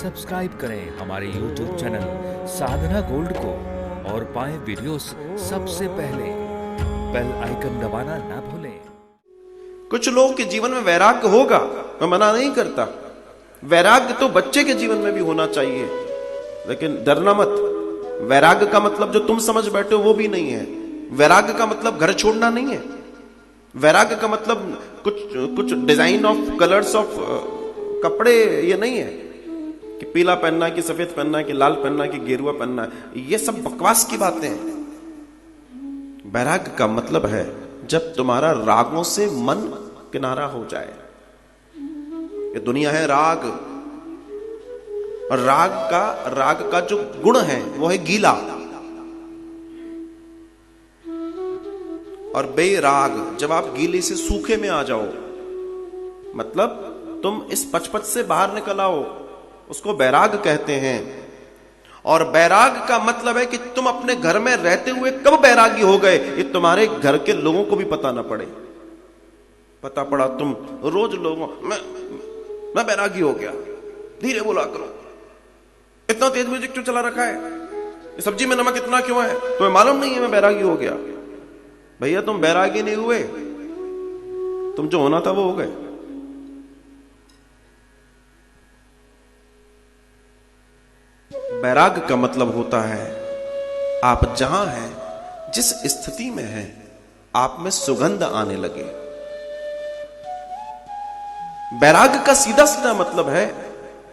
Subscribe करें हमारे YouTube channel साधना gold को और पाएं वीडियोस सबसे पहले। बेल आइकन दबाना ना भूलें। कुछ लोगों के जीवन में वैराग्य होगा, मैं मना नहीं करता। वैराग्य तो बच्चे के जीवन में भी होना चाहिए, लेकिन डरना मत। वैराग्य का मतलब जो तुम समझ बैठे हो वो भी नहीं है। वैराग्य का मतलब घर छोड़ना नहीं है। वैराग्य का मतलब कुछ डिजाइन ऑफ कलर्स ऑफ कपड़े ये नहीं है कि पीला पहनना, कि सफेद पहनना, कि लाल पहनना, कि गेरुआ पहनना। ये सब बकवास की बातें हैं। वैराग्य का मतलब है जब तुम्हारा रागों से मन किनारा हो जाए। ये दुनिया है राग, और राग का जो गुण है वो है गीला। और बेराग, जब आप गीले से सूखे में आ जाओ, मतलब तुम इस पचपच से बाहर निकल आओ, उसको बैराग कहते हैं। और बैराग का मतलब है कि तुम अपने घर में रहते हुए कब बैरागी हो गए ये तुम्हारे घर के लोगों को भी पता ना पड़े। पता पड़ा तुम रोज लोगों मैं बैरागी हो गया, धीरे बोला करो, इतना तेज म्यूजिक क्यों चला रखा है, ये सब्जी में नमक इतना क्यों है, तुम्हें मालूम नहीं है मैं बैरागी हो गया। भैया तुम बैरागी नहीं हुए, तुम जो होना था वो हो गए। बैराग का मतलब होता है आप जहां हैं, जिस स्थिति में हैं, आप में सुगंध आने लगे। बैराग का सीधा सीधा मतलब है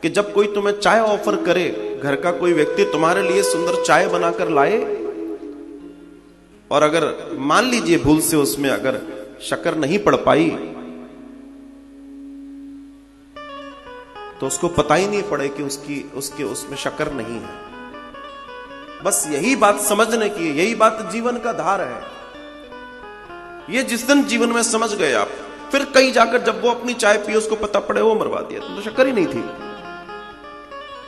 कि जब कोई तुम्हें चाय ऑफर करे, घर का कोई व्यक्ति तुम्हारे लिए सुंदर चाय बनाकर लाए, और अगर मान लीजिए भूल से उसमें अगर शक्कर नहीं पड़ पाई, तो उसको पता ही नहीं पड़े कि उसके उसमें शक्कर नहीं है। बस यही बात समझने की, यही बात जीवन का धार है। ये जिस दिन जीवन में समझ गए आप, फिर कहीं जाकर जब वो अपनी चाय पिए उसको पता पड़े वो मरवा दिया, तो शक्कर ही नहीं थी,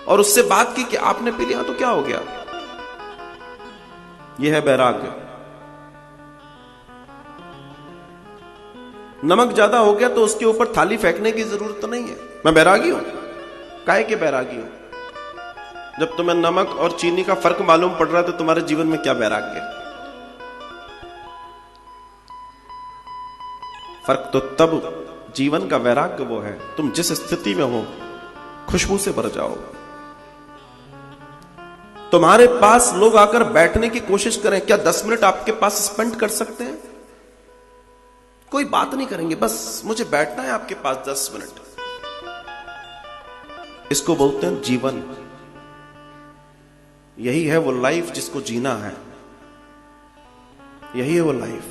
और उससे बात की कि आपने पी लिया तो क्या हो गया। यह है बैराग्य। नमक ज्यादा हो गया तो उसके ऊपर थाली फेंकने की जरूरत तो नहीं है। मैं बैरागी हूं, काहे के बैरागी हूं? जब तुम्हें नमक और चीनी का फर्क मालूम पड़ रहा है तो तुम्हारे जीवन में क्या बैराग्य? फर्क तो तब जीवन का वैराग्य वो है तुम जिस स्थिति में हो खुशबू से भर जाओ। तुम्हारे पास लोग आकर बैठने की कोशिश करें, क्या 10 मिनट आपके पास स्पेंड कर सकते हैं? कोई बात नहीं करेंगे, बस मुझे बैठना है आपके पास 10 मिनट। इसको बोलते हैं जीवन। यही है वो लाइफ जिसको जीना है, यही है वो लाइफ।